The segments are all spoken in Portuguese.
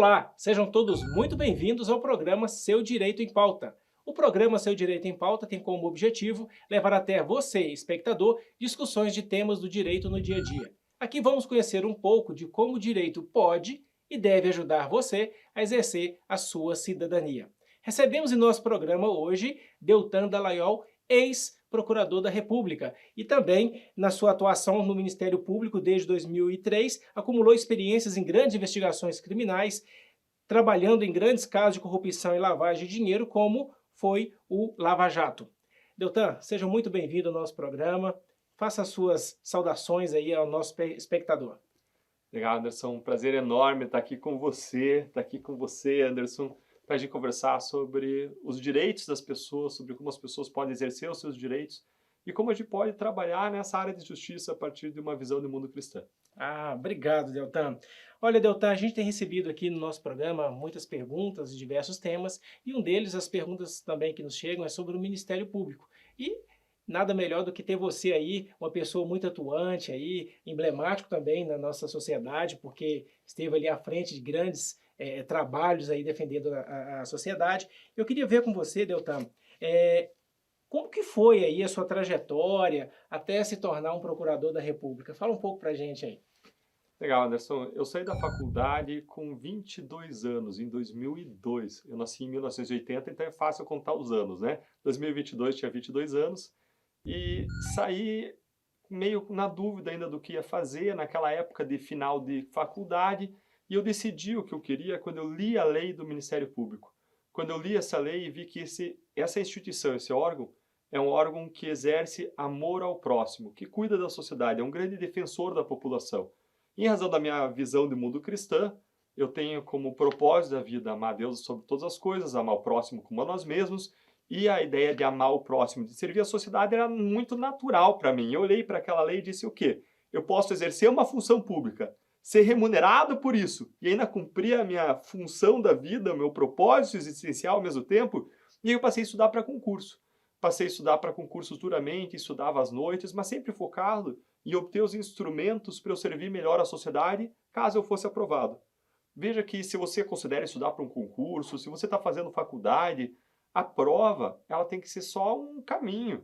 Olá, sejam todos muito bem-vindos ao programa Seu Direito em Pauta. O programa Seu Direito em Pauta tem como objetivo levar até você, espectador, discussões de temas do direito no dia a dia. Aqui vamos conhecer um pouco de como o direito pode e deve ajudar você a exercer a sua cidadania. Recebemos em nosso programa hoje Deltan Dallagnol, ex-procurador da República, e também, na sua atuação no Ministério Público desde 2003, acumulou experiências em grandes investigações criminais, trabalhando em grandes casos de corrupção e lavagem de dinheiro, como foi o Lava Jato. Deltan, seja muito bem-vindo ao nosso programa. Faça as suas saudações aí ao nosso espectador. Legal, Anderson. Um prazer enorme estar aqui com você, Anderson, para a gente conversar sobre os direitos das pessoas, sobre como as pessoas podem exercer os seus direitos e como a gente pode trabalhar nessa área de justiça a partir de uma visão do mundo cristã. Obrigado, Deltan. Olha, Deltan, a gente tem recebido aqui no nosso programa muitas perguntas de diversos temas, e um deles, as perguntas também que nos chegam, é sobre o Ministério Público. E nada melhor do que ter você aí, uma pessoa muito atuante aí, emblemático também na nossa sociedade, porque esteve ali à frente de grandes trabalhos aí defendendo a sociedade. Eu queria ver com você, Deltan, como que foi aí a sua trajetória até se tornar um procurador da República? Fala um pouco pra gente aí. Legal, Anderson. Eu saí da faculdade com 22 anos, em 2002. Eu nasci em 1980, então é fácil contar os anos, né? 2022 tinha 22 anos e saí meio na dúvida ainda do que ia fazer naquela época de final de faculdade, e eu decidi o que eu queria quando eu li a lei do Ministério Público. Quando eu li essa lei e vi que essa instituição, esse órgão, é um órgão que exerce amor ao próximo, que cuida da sociedade, é um grande defensor da população. Em razão da minha visão de mundo cristã, eu tenho como propósito da vida amar a Deus sobre todas as coisas, amar o próximo como a nós mesmos, e a ideia de amar o próximo, de servir a sociedade era muito natural para mim. Eu olhei para aquela lei e disse o quê? Eu posso exercer uma função pública, ser remunerado por isso, e ainda cumprir a minha função da vida, o meu propósito existencial ao mesmo tempo, e aí eu passei a estudar para concurso. Passei a estudar para concursos duramente, estudava às noites, mas sempre focado em obter os instrumentos para eu servir melhor à sociedade, caso eu fosse aprovado. Veja que se você considera estudar para um concurso, se você está fazendo faculdade, a prova ela tem que ser só um caminho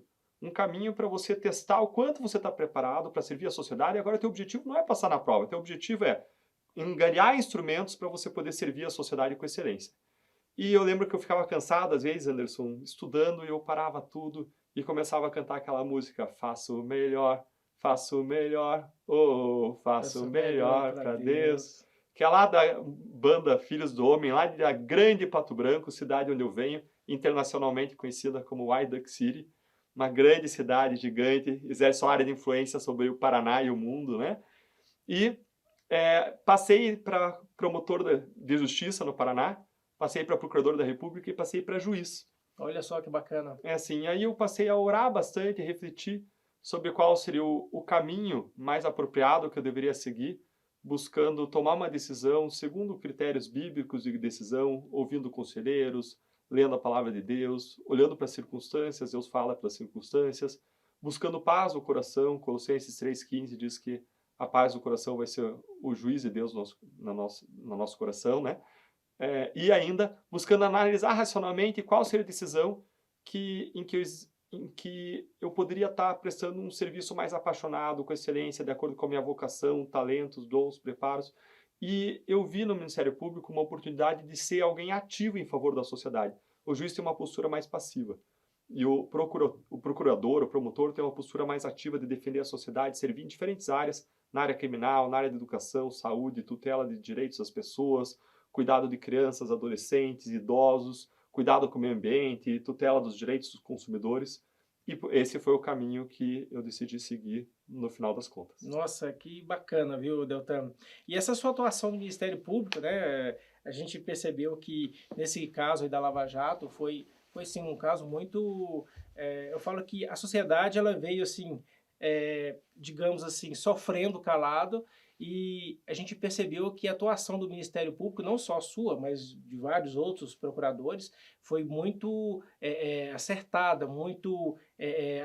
para você testar o quanto você está preparado para servir a sociedade. E agora, teu objetivo não é passar na prova, teu objetivo é angariar instrumentos para você poder servir a sociedade com excelência. E eu lembro que eu ficava cansado, às vezes, Anderson, estudando, e eu parava tudo e começava a cantar aquela música, faço melhor, oh, faço melhor para Deus. Que é lá da banda Filhos do Homem, lá da grande Pato Branco, cidade onde eu venho, internacionalmente conhecida como White Duck City, uma grande cidade gigante, exerce uma área de influência sobre o Paraná e o mundo, né? E passei para promotor de justiça no Paraná, passei para procurador da República e passei para juiz. Olha só que bacana. É assim, aí eu passei a orar bastante, refletir sobre qual seria o caminho mais apropriado que eu deveria seguir, buscando tomar uma decisão segundo critérios bíblicos de decisão, ouvindo conselheiros, lendo a palavra de Deus, olhando para as circunstâncias, Deus fala pelas circunstâncias, buscando paz no coração. Colossenses 3,15 diz que a paz do coração vai ser o juiz de Deus no nosso coração, né? E ainda buscando analisar racionalmente qual seria a decisão em que eu poderia estar prestando um serviço mais apaixonado, com excelência, de acordo com a minha vocação, talentos, dons, preparos. E eu vi no Ministério Público uma oportunidade de ser alguém ativo em favor da sociedade. O juiz tem uma postura mais passiva. E o procurador, o promotor, tem uma postura mais ativa de defender a sociedade, servir em diferentes áreas, na área criminal, na área de educação, saúde, tutela de direitos das pessoas, cuidado de crianças, adolescentes, idosos, cuidado com o meio ambiente, tutela dos direitos dos consumidores. E esse foi o caminho que eu decidi seguir no final das contas. Nossa, que bacana, viu, Deltan? E essa sua atuação no Ministério Público, né? A gente percebeu que nesse caso aí da Lava Jato foi sim um caso muito. Eu falo que a sociedade ela veio assim, digamos assim, sofrendo calado, e a gente percebeu que a atuação do Ministério Público, não só a sua, mas de vários outros procuradores, foi muito acertada, muito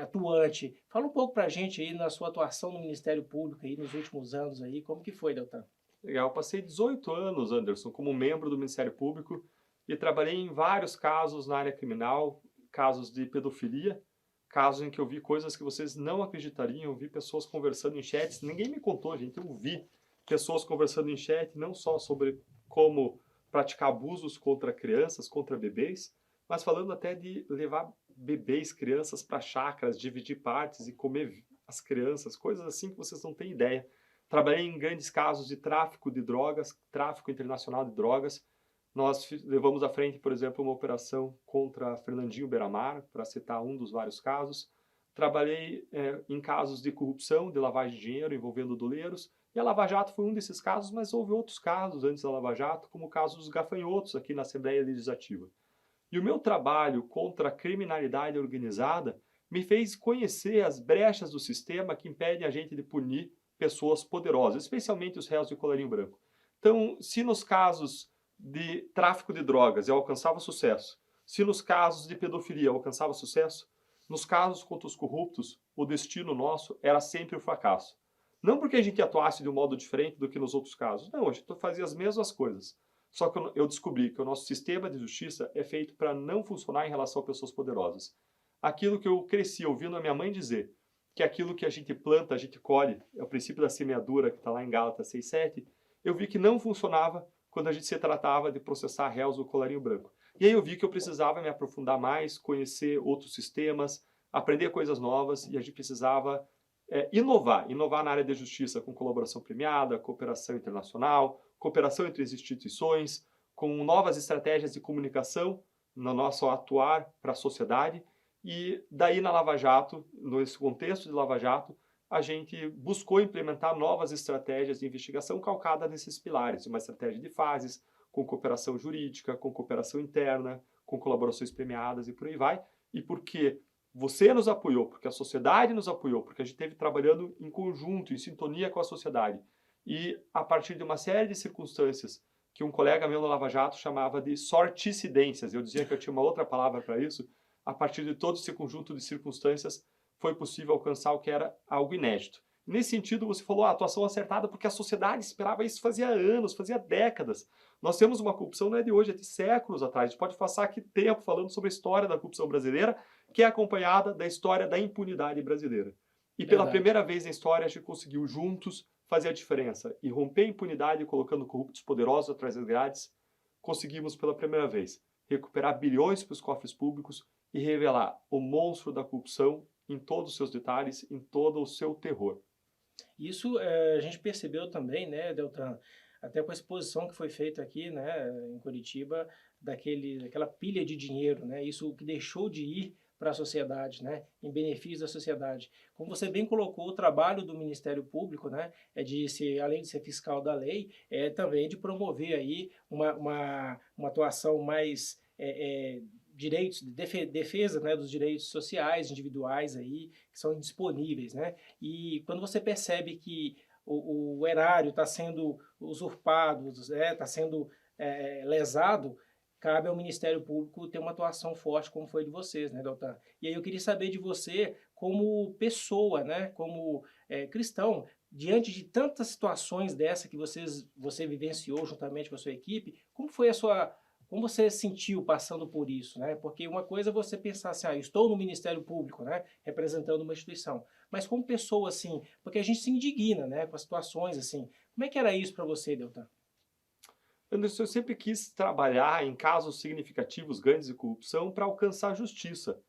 atuante. Fala um pouco para a gente aí na sua atuação no Ministério Público aí nos últimos anos aí, como que foi, Deltan? Legal, eu passei 18 anos, Anderson, como membro do Ministério Público e trabalhei em vários casos na área criminal, casos de pedofilia, casos em que eu vi coisas que vocês não acreditariam, eu vi pessoas conversando em chats, ninguém me contou, gente, eu vi pessoas conversando em chat, não só sobre como praticar abusos contra crianças, contra bebês, mas falando até de levar bebês, crianças para chácaras, dividir partes e comer as crianças, coisas assim que vocês não têm ideia. Trabalhei em grandes casos de tráfico de drogas, tráfico internacional de drogas. Nós levamos à frente, por exemplo, uma operação contra Fernandinho Beiramar, para citar um dos vários casos. Trabalhei em casos de corrupção, de lavagem de dinheiro envolvendo doleiros. E a Lava Jato foi um desses casos, mas houve outros casos antes da Lava Jato, como o caso dos gafanhotos aqui na Assembleia Legislativa. E o meu trabalho contra a criminalidade organizada me fez conhecer as brechas do sistema que impedem a gente de punir pessoas poderosas, especialmente os réus de colarinho branco. Então, se nos casos de tráfico de drogas eu alcançava sucesso, se nos casos de pedofilia eu alcançava sucesso, nos casos contra os corruptos, o destino nosso era sempre o fracasso. Não porque a gente atuasse de um modo diferente do que nos outros casos, não, a gente fazia as mesmas coisas. Só que eu descobri que o nosso sistema de justiça é feito para não funcionar em relação a pessoas poderosas. Aquilo que eu cresci ouvindo a minha mãe dizer, que aquilo que a gente planta, a gente colhe, é o princípio da semeadura que está lá em Gálatas 6:7, eu vi que não funcionava quando a gente se tratava de processar réus do colarinho branco. E aí eu vi que eu precisava me aprofundar mais, conhecer outros sistemas, aprender coisas novas, e a gente precisava inovar na área de justiça com colaboração premiada, cooperação internacional, cooperação entre as instituições, com novas estratégias de comunicação no nosso atuar para a sociedade. E daí na Lava Jato, nesse contexto de Lava Jato, a gente buscou implementar novas estratégias de investigação calcada nesses pilares, uma estratégia de fases, com cooperação jurídica, com cooperação interna, com colaborações premiadas e por aí vai. E porque você nos apoiou, porque a sociedade nos apoiou, porque a gente esteve trabalhando em conjunto, em sintonia com a sociedade. E a partir de uma série de circunstâncias que um colega meu no Lava Jato chamava de sorticidências, eu dizia que eu tinha uma outra palavra para isso, a partir de todo esse conjunto de circunstâncias foi possível alcançar o que era algo inédito. Nesse sentido, você falou a atuação acertada porque a sociedade esperava isso fazia anos, fazia décadas. Nós temos uma corrupção não é de hoje, é de séculos atrás. A gente pode passar aqui tempo falando sobre a história da corrupção brasileira, que é acompanhada da história da impunidade brasileira. E pela primeira vez na história a gente conseguiu juntos fazer a diferença e romper a impunidade colocando corruptos poderosos atrás das grades. Conseguimos pela primeira vez recuperar bilhões para os cofres públicos e revelar o monstro da corrupção em todos os seus detalhes, em todo o seu terror. Isso a gente percebeu também, né, Deltan, até com a exposição que foi feita aqui, né, em Curitiba, daquela pilha de dinheiro, né, isso que deixou de ir para a sociedade, né, em benefício da sociedade. Como você bem colocou, o trabalho do Ministério Público, né, é de ser, além de ser fiscal da lei, é também de promover aí uma atuação mais direitos, defesa, né, dos direitos sociais, individuais aí, que são indisponíveis, né? E quando você percebe que o erário está sendo usurpado, está sendo lesado, cabe ao Ministério Público ter uma atuação forte como foi de vocês, né, Deltan? E aí eu queria saber de você, como pessoa, né, como cristão, diante de tantas situações dessa que você vivenciou juntamente com a sua equipe, como foi como você sentiu passando por isso, né? Porque uma coisa é você pensar assim, eu estou no Ministério Público, né, representando uma instituição, mas como pessoa, assim, porque a gente se indigna, né, com as situações, assim. Como é que era isso para você, Deltan? Anderson, eu sempre quis trabalhar em casos significativos, grandes de corrupção, para alcançar a justiça.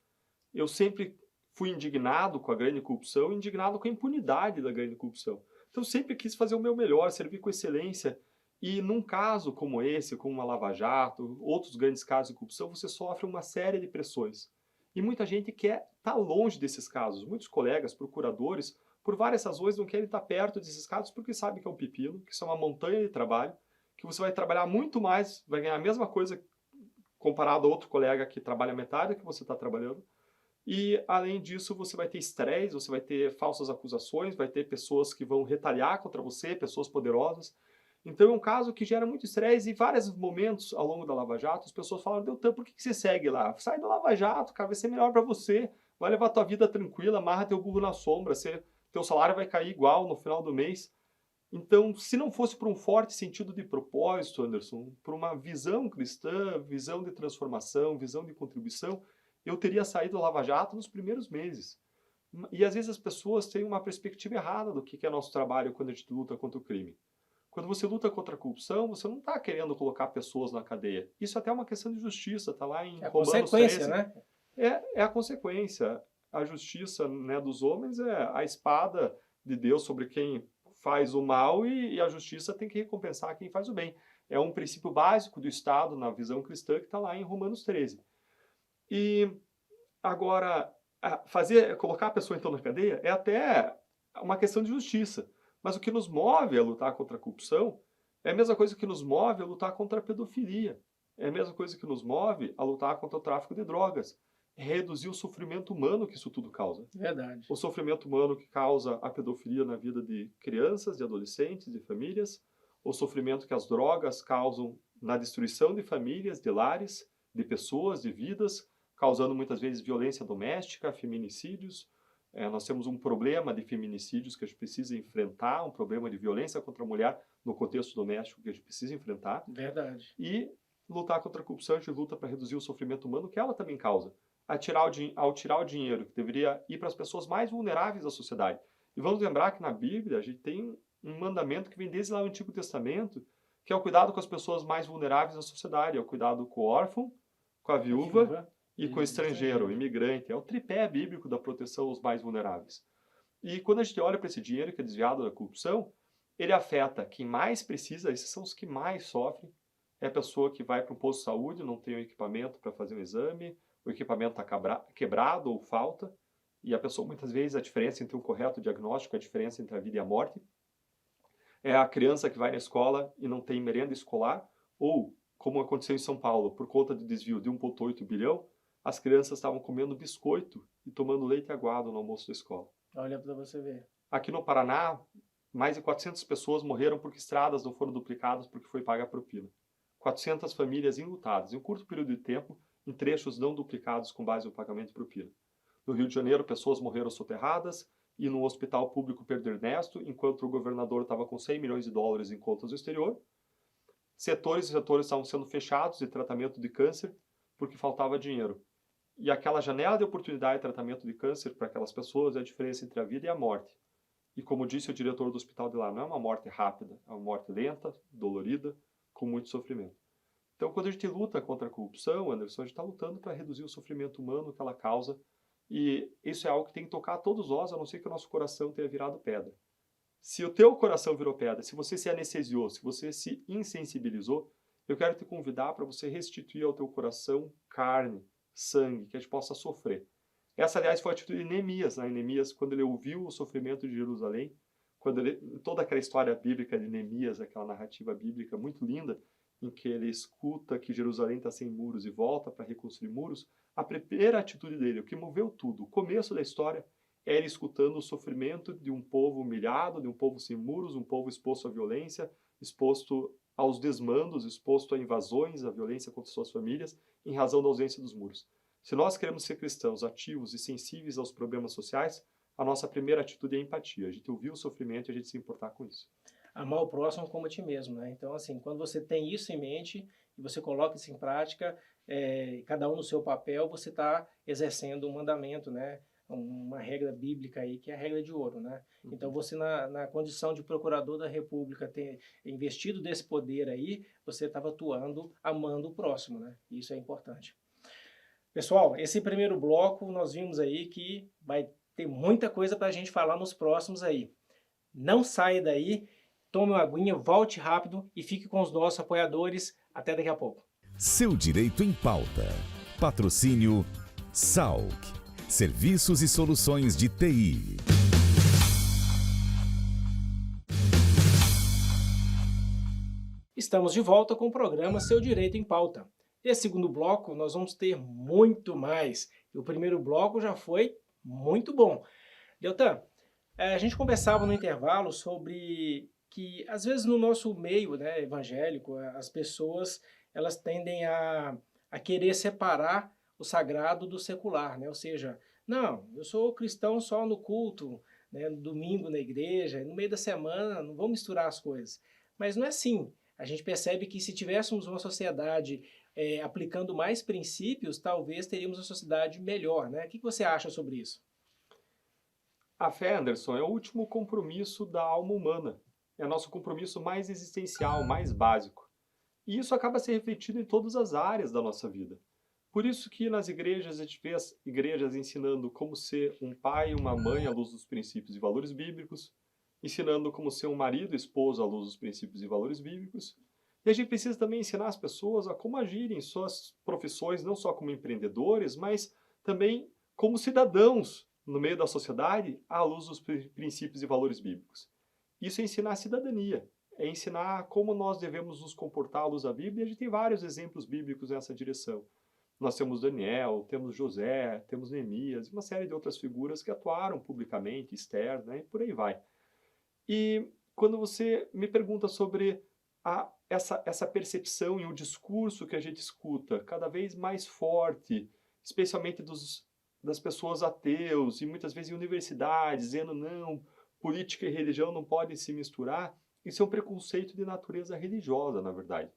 Eu sempre fui indignado com a grande corrupção, indignado com a impunidade da grande corrupção. Então, eu sempre quis fazer o meu melhor, servir com excelência. E num caso como esse, como uma Lava Jato, outros grandes casos de corrupção, você sofre uma série de pressões. E muita gente quer estar longe desses casos. Muitos colegas, procuradores, por várias razões não querem estar perto desses casos porque sabem que é um pepino, que isso é uma montanha de trabalho, que você vai trabalhar muito mais, vai ganhar a mesma coisa comparado a outro colega que trabalha metade do que você está trabalhando. E, além disso, você vai ter estresse, você vai ter falsas acusações, vai ter pessoas que vão retaliar contra você, pessoas poderosas. Então, é um caso que gera muito estresse e em vários momentos ao longo da Lava Jato, as pessoas falam, Deltan, por que você segue lá? Sai da Lava Jato, cara, vai ser melhor para você, vai levar tua vida tranquila, amarra teu burro na sombra, teu salário vai cair igual no final do mês. Então, se não fosse por um forte sentido de propósito, Anderson, por uma visão cristã, visão de transformação, visão de contribuição, eu teria saído do Lava Jato nos primeiros meses. E às vezes as pessoas têm uma perspectiva errada do que é nosso trabalho quando a gente luta contra o crime. Quando você luta contra a corrupção, você não está querendo colocar pessoas na cadeia. Isso até é uma questão de justiça, está lá em É a Romanos consequência, 13. né? É a consequência. A justiça, né, dos homens é a espada de Deus sobre quem faz o mal e a justiça tem que recompensar quem faz o bem. É um princípio básico do Estado na visão cristã que está lá em Romanos 13. E agora, colocar a pessoa então na cadeia é até uma questão de justiça. Mas o que nos move a lutar contra a corrupção é a mesma coisa que nos move a lutar contra a pedofilia. É a mesma coisa que nos move a lutar contra o tráfico de drogas. É reduzir o sofrimento humano que isso tudo causa. Verdade. O sofrimento humano que causa a pedofilia na vida de crianças, de adolescentes, de famílias. O sofrimento que as drogas causam na destruição de famílias, de lares, de pessoas, de vidas, causando muitas vezes violência doméstica, feminicídios. Nós temos um problema de feminicídios que a gente precisa enfrentar, um problema de violência contra a mulher no contexto doméstico que a gente precisa enfrentar. Verdade. E lutar contra a corrupção, a gente luta para reduzir o sofrimento humano que ela também causa. Ao tirar o dinheiro que deveria ir para as pessoas mais vulneráveis da sociedade. E vamos lembrar que na Bíblia a gente tem um mandamento que vem desde lá no Antigo Testamento, que é o cuidado com as pessoas mais vulneráveis da sociedade, é o cuidado com o órfão, com a viúva e com o estrangeiro, o imigrante. É o tripé bíblico da proteção aos mais vulneráveis. E quando a gente olha para esse dinheiro que é desviado da corrupção, ele afeta quem mais precisa, esses são os que mais sofrem. É a pessoa que vai para um posto de saúde, não tem o equipamento para fazer um exame, o equipamento está quebrado ou falta, e a pessoa, muitas vezes, a diferença entre um correto diagnóstico, a diferença entre a vida e a morte. É a criança que vai na escola e não tem merenda escolar, ou, como aconteceu em São Paulo, por conta do desvio de 1,8 bilhão, as crianças estavam comendo biscoito e tomando leite aguado no almoço da escola. Olha para você ver. Aqui no Paraná, mais de 400 pessoas morreram porque estradas não foram duplicadas porque foi paga a propina. 400 famílias enlutadas, em um curto período de tempo, em trechos não duplicados com base no pagamento de propina. No Rio de Janeiro, pessoas morreram soterradas e no hospital público Pedro Ernesto, enquanto o governador estava com 100 milhões de dólares em contas do exterior. Setores e setores estavam sendo fechados de tratamento de câncer porque faltava dinheiro. E aquela janela de oportunidade de tratamento de câncer para aquelas pessoas é a diferença entre a vida e a morte. E como disse o diretor do hospital de lá, não é uma morte rápida, é uma morte lenta, dolorida, com muito sofrimento. Então, quando a gente luta contra a corrupção, Anderson, a gente está lutando para reduzir o sofrimento humano que ela causa. E isso é algo que tem que tocar a todos nós, a não ser que o nosso coração tenha virado pedra. Se o teu coração virou pedra, se você se anestesiou, se você se insensibilizou, eu quero te convidar para você restituir ao teu coração carne, sangue, que a gente possa sofrer. Essa, aliás, foi a atitude de Neemias, né? Neemias, quando ele ouviu o sofrimento de Jerusalém, toda aquela história bíblica de Neemias, aquela narrativa bíblica muito linda, em que ele escuta que Jerusalém está sem muros e volta para reconstruir muros, a primeira atitude dele, o que moveu tudo, o começo da história, é ele escutando o sofrimento de um povo humilhado, de um povo sem muros, um povo exposto à violência, exposto aos desmandos, exposto a invasões, à violência contra suas famílias, em razão da ausência dos muros. Se nós queremos ser cristãos ativos e sensíveis aos problemas sociais, a nossa primeira atitude é a empatia, a gente ouvir o sofrimento e a gente se importar com isso. Amar o próximo como a ti mesmo, né? Então, assim, quando você tem isso em mente e você coloca isso em prática, cada um no seu papel, você está exercendo um mandamento, né? Uma regra bíblica aí, que é a regra de ouro, né? Então, você na condição de procurador da República, ter investido desse poder aí, você estava atuando, amando o próximo, né? Isso é importante. Pessoal, esse primeiro bloco, nós vimos aí que vai ter muita coisa para a gente falar nos próximos aí. Não saia daí, tome uma aguinha, volte rápido e fique com os nossos apoiadores. Até daqui a pouco. Seu Direito em Pauta. Patrocínio SAUC. Serviços e soluções de TI. Estamos de volta com o programa Seu Direito em Pauta. Nesse segundo bloco, nós vamos ter muito mais. E o primeiro bloco já foi muito bom. Deltan, a gente conversava no intervalo sobre que, às vezes, no nosso meio, né, evangélico, as pessoas elas tendem a querer separar o sagrado do secular, né? Ou seja, não, eu sou cristão só no culto, né, no domingo na igreja, no meio da semana, não vamos misturar as coisas. Mas não é assim. A gente percebe que se tivéssemos uma sociedade aplicando mais princípios, talvez teríamos uma sociedade melhor, né? O que você acha sobre isso? A fé, Anderson, é o último compromisso da alma humana. É o nosso compromisso mais existencial, mais básico. E isso acaba se refletindo em todas as áreas da nossa vida. Por isso que nas igrejas a gente vê as igrejas ensinando como ser um pai e uma mãe à luz dos princípios e valores bíblicos, ensinando como ser um marido e esposa à luz dos princípios e valores bíblicos. E a gente precisa também ensinar as pessoas a como agirem em suas profissões, não só como empreendedores, mas também como cidadãos no meio da sociedade à luz dos princípios e valores bíblicos. Isso é ensinar a cidadania, é ensinar como nós devemos nos comportar à luz da Bíblia, e a gente tem vários exemplos bíblicos nessa direção. Nós temos Daniel, temos José, temos Neemias, uma série de outras figuras que atuaram publicamente, Esther, né, e por aí vai. E quando você me pergunta sobre essa percepção e o discurso que a gente escuta, cada vez mais forte, especialmente das pessoas ateus, e muitas vezes em universidades, dizendo não, política e religião não podem se misturar, isso é um preconceito de natureza religiosa, na verdade.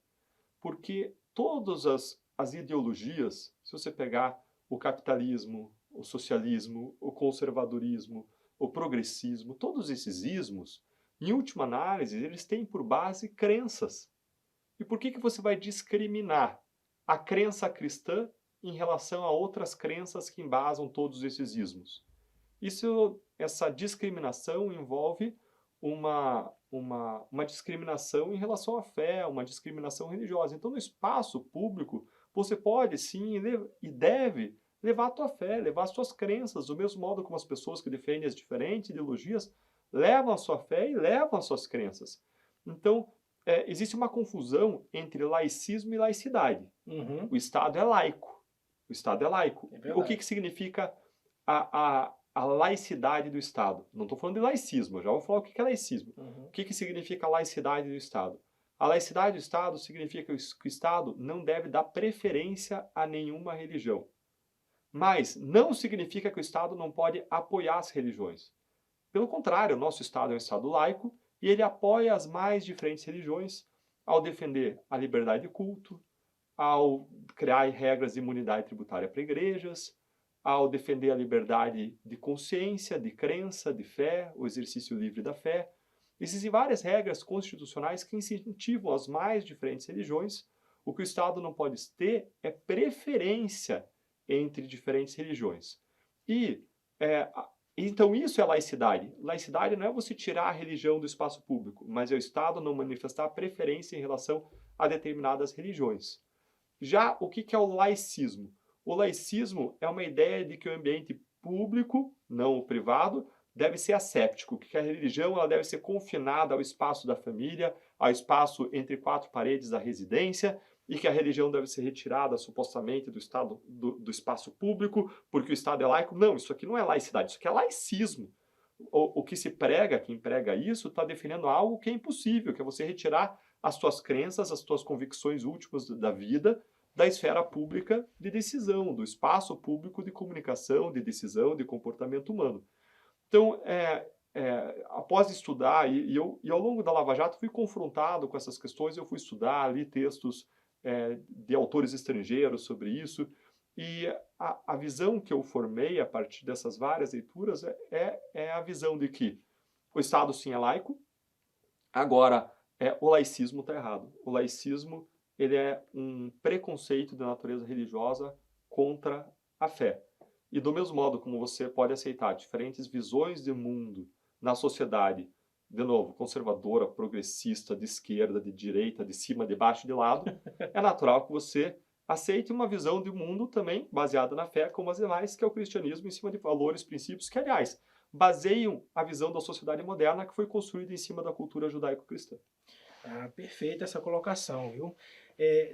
Porque todas as ideologias, se você pegar o capitalismo, o socialismo, o conservadorismo, o progressismo, todos esses ismos, em última análise, eles têm por base crenças. E por que você vai discriminar a crença cristã em relação a outras crenças que embasam todos esses ismos? Essa discriminação envolve uma discriminação em relação à fé, uma discriminação religiosa. Então, no espaço público, você pode sim e deve levar a tua fé, levar as suas crenças, do mesmo modo como as pessoas que defendem as diferentes ideologias levam a sua fé e levam as suas crenças. Então, existe uma confusão entre laicismo e laicidade. Uhum. O Estado é laico. O Estado é laico. É O que significa a laicidade do Estado? Não estou falando de laicismo, eu já vou falar o que é laicismo. Uhum. O que significa a laicidade do Estado? A laicidade do Estado significa que o Estado não deve dar preferência a nenhuma religião. Mas não significa que o Estado não pode apoiar as religiões. Pelo contrário, o nosso Estado é um Estado laico e ele apoia as mais diferentes religiões ao defender a liberdade de culto, ao criar regras de imunidade tributária para igrejas, ao defender a liberdade de consciência, de crença, de fé, o exercício livre da fé. Existem várias regras constitucionais que incentivam as mais diferentes religiões. O que o Estado não pode ter é preferência entre diferentes religiões. Então isso é laicidade. Laicidade não é você tirar a religião do espaço público, mas é o Estado não manifestar preferência em relação a determinadas religiões. Já o que é o laicismo? O laicismo é uma ideia de que o ambiente público, não o privado, deve ser asséptico, que a religião ela deve ser confinada ao espaço da família, ao espaço entre quatro paredes da residência, e que a religião deve ser retirada supostamente do espaço público, porque o Estado é laico. Não, isso aqui não é laicidade, isso aqui é laicismo. O que se prega, quem prega isso, está defendendo algo que é impossível, que é você retirar as tuas crenças, as tuas convicções últimas da vida, da esfera pública de decisão, do espaço público de comunicação, de decisão, de comportamento humano. Então, após estudar, e ao longo da Lava Jato fui confrontado com essas questões, eu fui estudar, li textos de autores estrangeiros sobre isso, e a visão que eu formei a partir dessas várias leituras é a visão de que o Estado sim é laico, agora o laicismo está errado. O laicismo ele é um preconceito de natureza religiosa contra a fé. E do mesmo modo como você pode aceitar diferentes visões de mundo na sociedade, de novo, conservadora, progressista, de esquerda, de direita, de cima, de baixo, de lado, é natural que você aceite uma visão de mundo também baseada na fé, como as demais, que é o cristianismo em cima de valores, princípios que, aliás, baseiam a visão da sociedade moderna que foi construída em cima da cultura judaico-cristã. Ah, perfeita essa colocação, viu?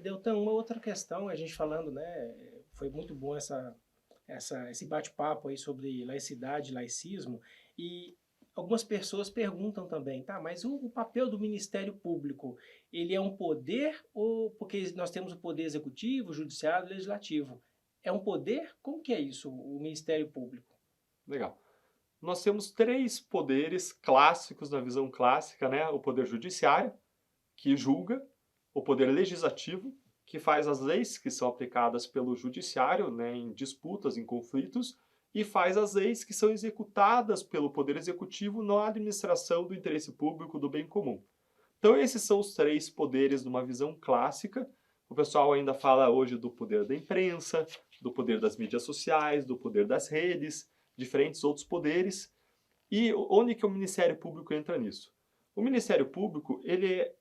Deltan, uma outra questão, a gente falando, né, foi muito bom esse bate-papo aí sobre laicidade e laicismo, e algumas pessoas perguntam também, tá, mas o papel do Ministério Público, ele é um poder ou porque nós temos o poder executivo, judiciário e legislativo? É um poder? Como que é isso, o Ministério Público? Legal. nós temos 3 poderes clássicos na visão clássica, né? O poder judiciário, que julga, o poder legislativo, que faz as leis que são aplicadas pelo judiciário, né, em disputas, em conflitos, e faz as leis que são executadas pelo poder executivo na administração do interesse público, do bem comum. Então esses são os 3 poderes numa visão clássica. O pessoal ainda fala hoje do poder da imprensa, do poder das mídias sociais, do poder das redes, diferentes outros poderes. E onde que o Ministério Público entra nisso? O Ministério Público, ele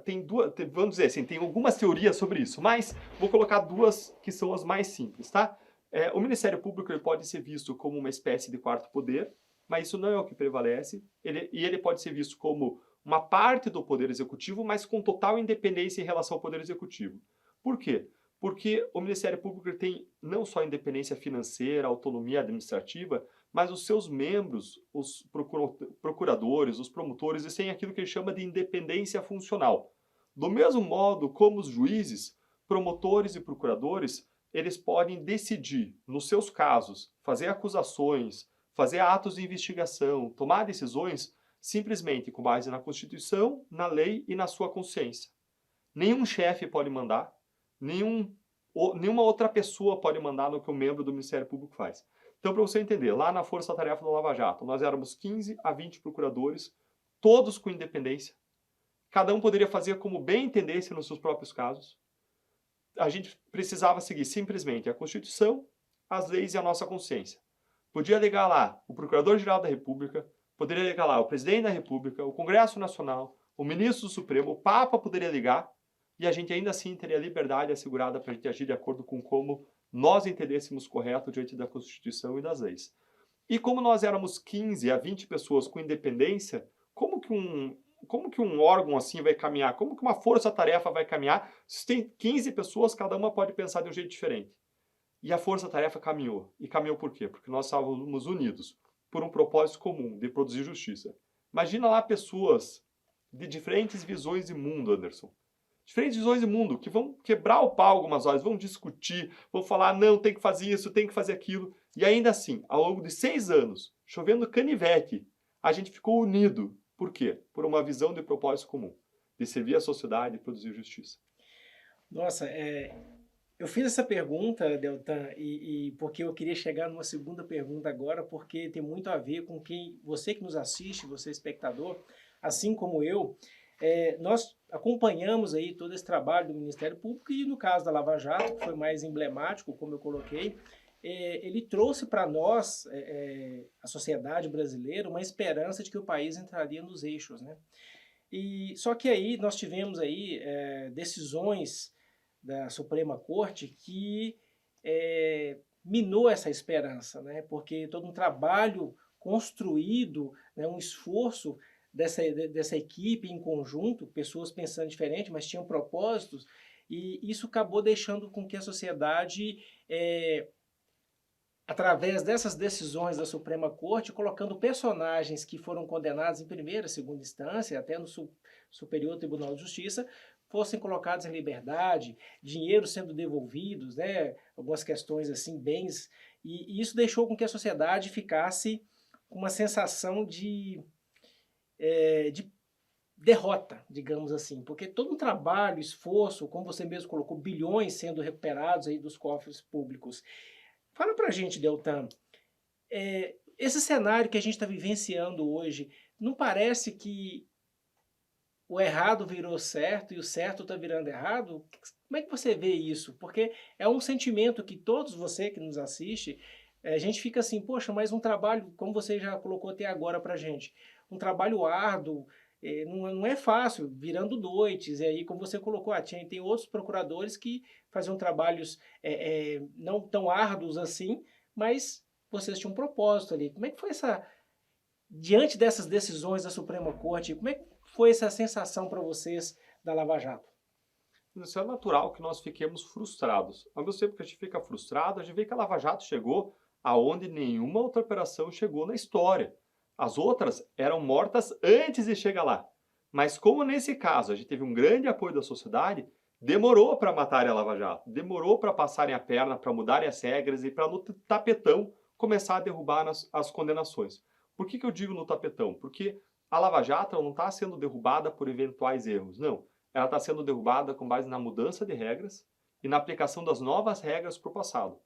tem duas, vamos dizer assim, tem algumas teorias sobre isso, mas vou colocar 2 que são as mais simples, tá? O Ministério Público ele pode ser visto como uma espécie de 4º poder, mas isso não é o que prevalece. Ele pode ser visto como uma parte do Poder Executivo, mas com total independência em relação ao Poder Executivo. Por quê? Porque o Ministério Público tem não só independência financeira, autonomia administrativa, mas os seus membros, os procuradores, os promotores, eles têm aquilo que ele chama de independência funcional. Do mesmo modo como os juízes, promotores e procuradores, eles podem decidir, nos seus casos, fazer acusações, fazer atos de investigação, tomar decisões, simplesmente com base na Constituição, na lei e na sua consciência. Nenhum chefe pode mandar, nenhuma outra pessoa pode mandar no que o membro do Ministério Público faz. Então, para você entender, lá na Força Tarefa do Lava Jato, nós éramos 15 a 20 procuradores, todos com independência. Cada um poderia fazer como bem entendesse nos seus próprios casos. A gente precisava seguir simplesmente a Constituição, as leis e a nossa consciência. Podia ligar lá o Procurador-Geral da República, poderia ligar lá o Presidente da República, o Congresso Nacional, o Ministro do Supremo, o Papa poderia ligar, e a gente ainda assim teria liberdade assegurada para a gente agir de acordo com como nós entendêssemos correto diante da Constituição e das leis. E como nós éramos 15 a 20 pessoas com independência, como que um órgão assim vai caminhar? Como que uma força-tarefa vai caminhar? Se tem 15 pessoas, cada uma pode pensar de um jeito diferente. E a força-tarefa caminhou. E caminhou por quê? Porque nós estávamos unidos por um propósito comum, de produzir justiça. Imagina lá pessoas de diferentes visões de mundo, Anderson. Diferentes visões de mundo, que vão quebrar o pau algumas horas, vão discutir, vão falar, não, tem que fazer isso, tem que fazer aquilo. E ainda assim, ao longo de 6 anos, chovendo canivete, a gente ficou unido. Por quê? Por uma visão de propósito comum, de servir a sociedade e produzir justiça. Nossa, eu fiz essa pergunta, Deltan, porque eu queria chegar numa segunda pergunta agora, porque tem muito a ver com você que nos assiste, você espectador, assim como eu, nós acompanhamos aí todo esse trabalho do Ministério Público e no caso da Lava Jato, que foi mais emblemático, como eu coloquei, ele trouxe para nós, a sociedade brasileira, uma esperança de que o país entraria nos eixos, né? Só que aí nós tivemos aí decisões da Suprema Corte que minou essa esperança, né? Porque todo um trabalho construído, né, um esforço dessa equipe em conjunto, pessoas pensando diferente, mas tinham propósitos, e isso acabou deixando com que a sociedade, através dessas decisões da Suprema Corte, colocando personagens que foram condenados em primeira, segunda instância, até no Superior Tribunal de Justiça, fossem colocados em liberdade, dinheiro sendo devolvidos, né, algumas questões assim, bens, e isso deixou com que a sociedade ficasse com uma sensação de derrota, digamos assim, porque todo um trabalho, esforço, como você mesmo colocou, bilhões sendo recuperados aí dos cofres públicos. Fala pra gente, Deltan, esse cenário que a gente está vivenciando hoje, não parece que o errado virou certo e o certo está virando errado? Como é que você vê isso? Porque é um sentimento que todos você que nos assiste, a gente fica assim, poxa, mas um trabalho, como você já colocou até agora pra gente, um trabalho árduo, não é fácil, virando noites, e aí como você colocou, tem outros procuradores que faziam trabalhos não tão árduos assim, mas vocês tinham um propósito ali. Como é que foi diante dessas decisões da Suprema Corte, como é que foi essa sensação para vocês da Lava Jato? Isso é natural que nós fiquemos frustrados. Ao mesmo tempo que a gente fica frustrado, a gente vê que a Lava Jato chegou aonde nenhuma outra operação chegou na história. As outras eram mortas antes de chegar lá. Mas como nesse caso a gente teve um grande apoio da sociedade, demorou para matarem a Lava Jato, demorou para passarem a perna, para mudarem as regras e para no tapetão começar a derrubar as condenações. Por que eu digo no tapetão? Porque a Lava Jato não está sendo derrubada por eventuais erros, não. Ela está sendo derrubada com base na mudança de regras e na aplicação das novas regras para o passado.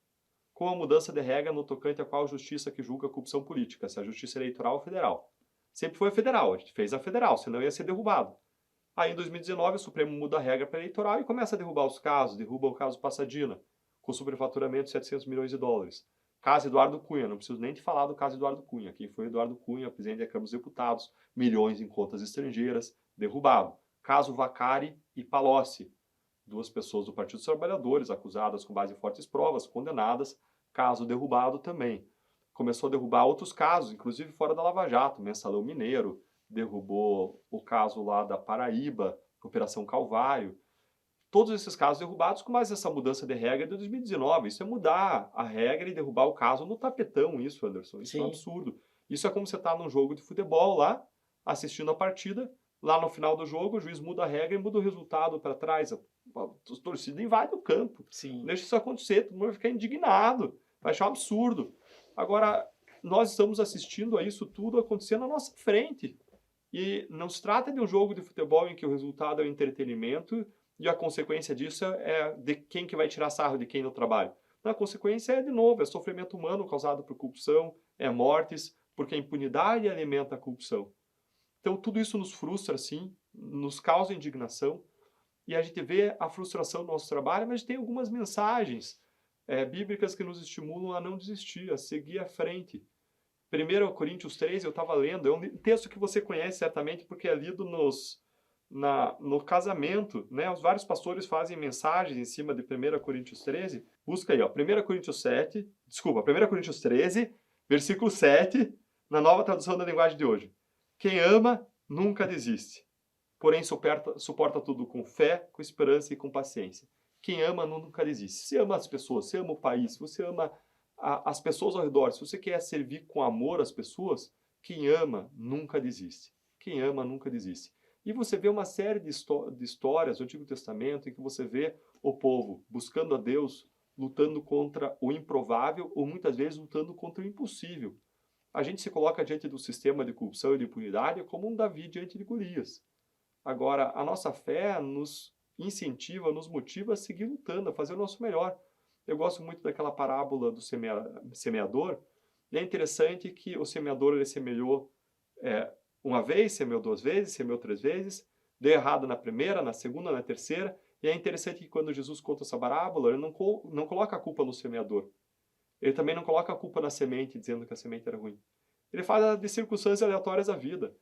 Com a mudança de regra no tocante a qual justiça que julga a corrupção política, se a justiça eleitoral ou federal. Sempre foi a federal, a gente fez a federal, senão ia ser derrubado. Aí em 2019 o Supremo muda a regra para eleitoral e começa a derrubar os casos, derruba o caso Passadina, com superfaturamento de 700 milhões de dólares. Caso Eduardo Cunha, não preciso nem te falar do caso Eduardo Cunha. Quem foi Eduardo Cunha, presidente da Câmara dos Deputados, milhões em contas estrangeiras, derrubado. Caso Vacari e Palocci, duas pessoas do Partido dos Trabalhadores, acusadas com base em fortes provas, condenadas, caso derrubado também. Começou a derrubar outros casos, inclusive fora da Lava Jato, Mensalão Mineiro, derrubou o caso lá da Paraíba, Operação Calvário. Todos esses casos derrubados com mais essa mudança de regra de 2019. Isso é mudar a regra e derrubar o caso no tapetão, isso, Anderson. Isso é um absurdo. Isso é como você está num jogo de futebol lá, assistindo a partida, lá no final do jogo o juiz muda a regra e muda o resultado para trás. Os torcidos invadem o campo. Sim. Deixa isso acontecer, todo mundo vai ficar indignado, vai achar um absurdo. Agora, nós estamos assistindo a isso tudo acontecer na nossa frente. E não se trata de um jogo de futebol em que o resultado é o entretenimento e a consequência disso é de quem que vai tirar sarro de quem no trabalho. A consequência é, de novo, é sofrimento humano causado por corrupção, é mortes, porque a impunidade alimenta a corrupção. Então, tudo isso nos frustra, sim, nos causa indignação, e a gente vê a frustração do nosso trabalho, mas tem algumas mensagens bíblicas que nos estimulam a não desistir, a seguir à frente. 1 Coríntios 3, eu estava lendo, é um texto que você conhece certamente, porque é lido no casamento, né? Os vários pastores fazem mensagens em cima de 1 Coríntios 13. Busca aí, ó, 1 Coríntios 13, versículo 7, na nova tradução da linguagem de hoje. Quem ama nunca desiste, porém suporta tudo com fé, com esperança e com paciência. Quem ama nunca desiste. Se ama as pessoas, se ama o país, se você ama as pessoas ao redor, se você quer servir com amor as pessoas, quem ama nunca desiste. Quem ama nunca desiste. E você vê uma série de histórias do Antigo Testamento em que você vê o povo buscando a Deus, lutando contra o improvável ou muitas vezes lutando contra o impossível. A gente se coloca diante do sistema de corrupção e de impunidade como um Davi diante de Golias. Agora, a nossa fé nos incentiva, nos motiva a seguir lutando, a fazer o nosso melhor. Eu gosto muito daquela parábola do semeador. E é interessante que o semeador ele semeou uma vez, semeou 2 vezes, semeou 3 vezes, deu errado na primeira, na segunda, na terceira. E é interessante que quando Jesus conta essa parábola, ele não coloca a culpa no semeador. Ele também não coloca a culpa na semente, dizendo que a semente era ruim. Ele fala de circunstâncias aleatórias da vida.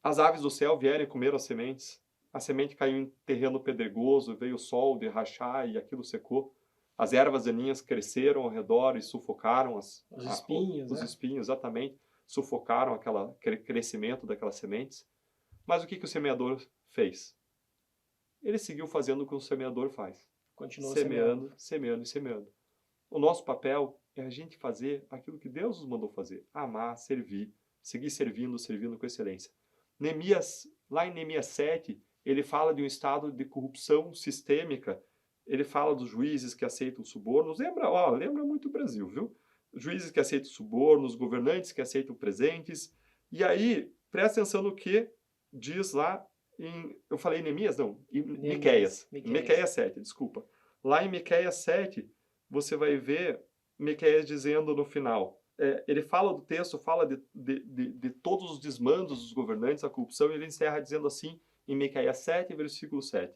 As aves do céu vieram e comeram as sementes. A semente caiu em terreno pedregoso, veio o sol de rachar e aquilo secou. As ervas daninhas cresceram ao redor e sufocaram os espinhos, exatamente, sufocaram aquele crescimento daquelas sementes. Mas o que o semeador fez? Ele seguiu fazendo o que o semeador faz. Continuou semeando, semeando e semeando. O nosso papel é a gente fazer aquilo que Deus nos mandou fazer. Amar, servir, seguir servindo com excelência. Lá em Neemias 7, ele fala de um estado de corrupção sistêmica. Ele fala dos juízes que aceitam subornos. Lembra muito o Brasil, viu? Juízes que aceitam subornos, governantes que aceitam presentes. E aí, presta atenção no que diz lá eu falei Neemias? Não, Miqueias 7, desculpa. Lá em Miqueias 7, você vai ver Miqueias dizendo no final, ele fala do texto, fala de todos os desmandos dos governantes, a corrupção, e ele encerra dizendo assim, em Miqueias 7, versículo 7,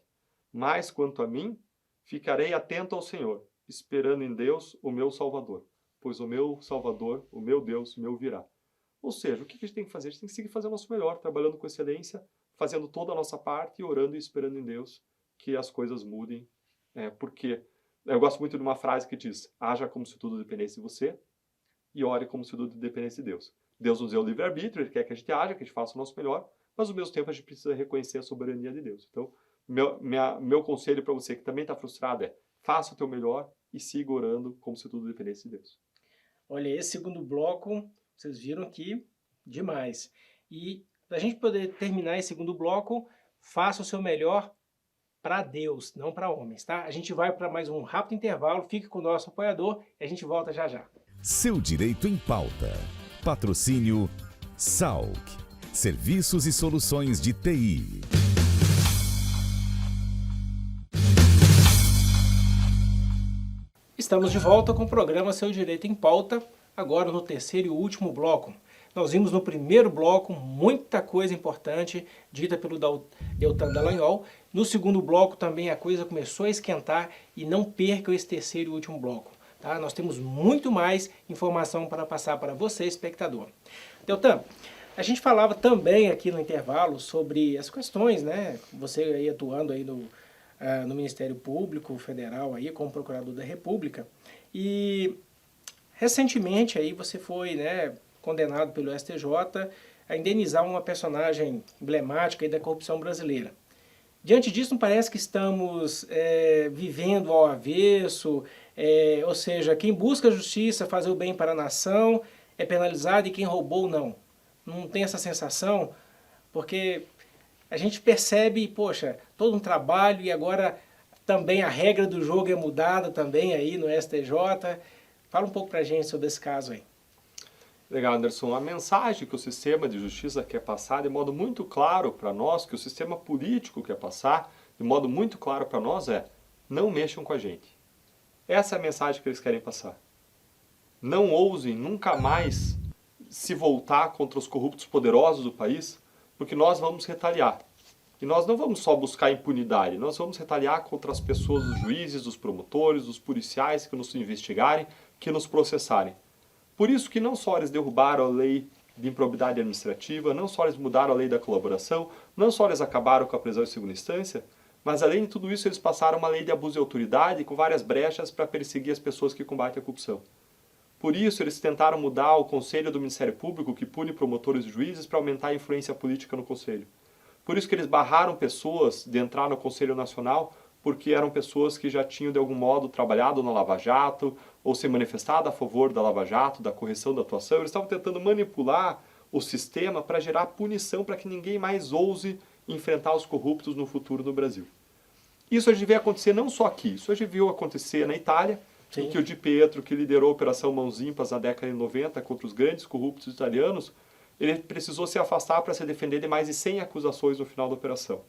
mas quanto a mim, ficarei atento ao Senhor, esperando em Deus, o meu Salvador, pois o meu Salvador, o meu Deus, me ouvirá. Ou seja, o que a gente tem que fazer? A gente tem que seguir fazendo o nosso melhor, trabalhando com excelência, fazendo toda a nossa parte, orando e esperando em Deus que as coisas mudem, porque eu gosto muito de uma frase que diz, haja como se tudo dependesse de você e ore como se tudo dependesse de Deus. Deus nos deu o livre-arbítrio, Ele quer que a gente haja, que a gente faça o nosso melhor, mas ao mesmo tempo a gente precisa reconhecer a soberania de Deus. Então, meu conselho para você que também está frustrado é, faça o teu melhor e siga orando como se tudo dependesse de Deus. Olha, esse segundo bloco, vocês viram aqui, demais. E para a gente poder terminar esse segundo bloco, faça o seu melhor para Deus, não para homens, tá? A gente vai para mais um rápido intervalo, fique com o nosso apoiador e a gente volta já já. Seu Direito em Pauta. Patrocínio SAUC. Serviços e soluções de TI. Estamos de volta com o programa Seu Direito em Pauta, agora no terceiro e último bloco. Nós vimos no primeiro bloco muita coisa importante dita pelo Deltan Dallagnol. No segundo bloco também a coisa começou a esquentar e não percam esse terceiro e último bloco. Tá? Nós temos muito mais informação para passar para você, espectador. Deltan, a gente falava também aqui no intervalo sobre as questões, né? Você aí atuando aí no Ministério Público Federal aí como Procurador da República, e recentemente aí você foi, né, condenado pelo STJ a indenizar uma personagem emblemática aí da corrupção brasileira. Diante disso, não parece que estamos vivendo ao avesso, ou seja, quem busca a justiça, fazer o bem para a nação, é penalizado e quem roubou não. Não tem essa sensação? Porque a gente percebe, poxa, todo um trabalho e agora também a regra do jogo é mudada também aí no STJ. Fala um pouco pra gente sobre esse caso aí. Legal, Anderson. A mensagem que o sistema de justiça quer passar de modo muito claro para nós, que o sistema político quer passar de modo muito claro para nós é: não mexam com a gente. Essa é a mensagem que eles querem passar. Não ousem nunca mais se voltar contra os corruptos poderosos do país, porque nós vamos retaliar. E nós não vamos só buscar impunidade, nós vamos retaliar contra as pessoas, os juízes, os promotores, os policiais que nos investigarem, que nos processarem. Por isso que não só eles derrubaram a lei de improbidade administrativa, não só eles mudaram a lei da colaboração, não só eles acabaram com a prisão em segunda instância, mas além de tudo isso eles passaram uma lei de abuso de autoridade com várias brechas para perseguir as pessoas que combatem a corrupção. Por isso eles tentaram mudar o Conselho do Ministério Público, que pune promotores e juízes, para aumentar a influência política no Conselho. Por isso que eles barraram pessoas de entrar no Conselho Nacional, porque eram pessoas que já tinham de algum modo trabalhado na Lava Jato, ou se manifestado a favor da Lava Jato, da correção da atuação. Eles estavam tentando manipular o sistema para gerar punição para que ninguém mais ouse enfrentar os corruptos no futuro no Brasil. Isso a gente vê acontecer não só aqui, isso a gente viu acontecer na Itália, em que o Di Pietro, que liderou a Operação Mãos Limpas na década de 90 contra os grandes corruptos italianos, ele precisou se afastar para se defender de mais de 100 acusações no final da operação.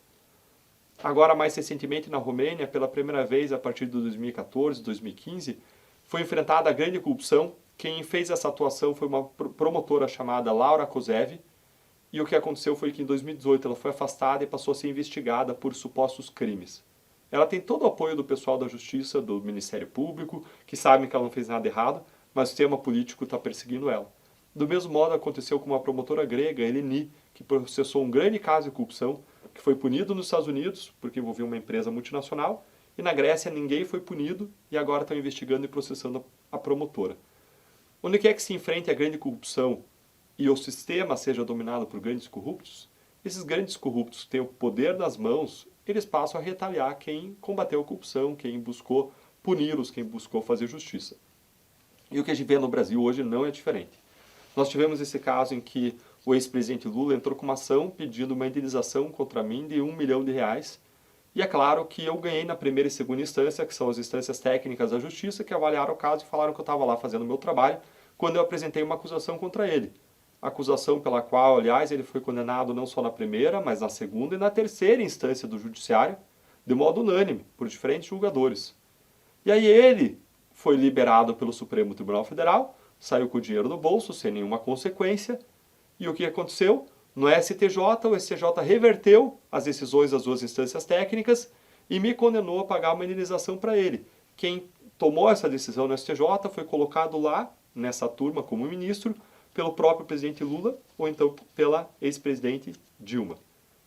Agora, mais recentemente, na Romênia, pela primeira vez a partir de 2014, 2015, foi enfrentada a grande corrupção. Quem fez essa atuação foi uma promotora chamada Laura Kozevi, e o que aconteceu foi que em 2018 ela foi afastada e passou a ser investigada por supostos crimes. Ela tem todo o apoio do pessoal da Justiça, do Ministério Público, que sabem que ela não fez nada errado, mas o sistema político está perseguindo ela. Do mesmo modo aconteceu com uma promotora grega, Eleni, que processou um grande caso de corrupção, que foi punido nos Estados Unidos, porque envolvia uma empresa multinacional, e na Grécia ninguém foi punido, e agora estão investigando e processando a promotora. Onde quer que se enfrente a grande corrupção e o sistema seja dominado por grandes corruptos, esses grandes corruptos que têm o poder nas mãos, eles passam a retaliar quem combateu a corrupção, quem buscou puni-los, quem buscou fazer justiça. E o que a gente vê no Brasil hoje não é diferente. Nós tivemos esse caso em que o ex-presidente Lula entrou com uma ação pedindo uma indenização contra mim de R$1 milhão. E é claro que eu ganhei na primeira e segunda instância, que são as instâncias técnicas da justiça, que avaliaram o caso e falaram que eu estava lá fazendo o meu trabalho quando eu apresentei uma acusação contra ele. Acusação pela qual, aliás, ele foi condenado não só na primeira, mas na segunda e na terceira instância do judiciário, de modo unânime, por diferentes julgadores. E aí ele foi liberado pelo Supremo Tribunal Federal, saiu com o dinheiro no bolso, sem nenhuma consequência, e o que aconteceu? No STJ, o STJ reverteu as decisões das duas instâncias técnicas e me condenou a pagar uma indenização para ele. Quem tomou essa decisão no STJ foi colocado lá, nessa turma, como ministro, pelo próprio presidente Lula ou então pela ex-presidente Dilma.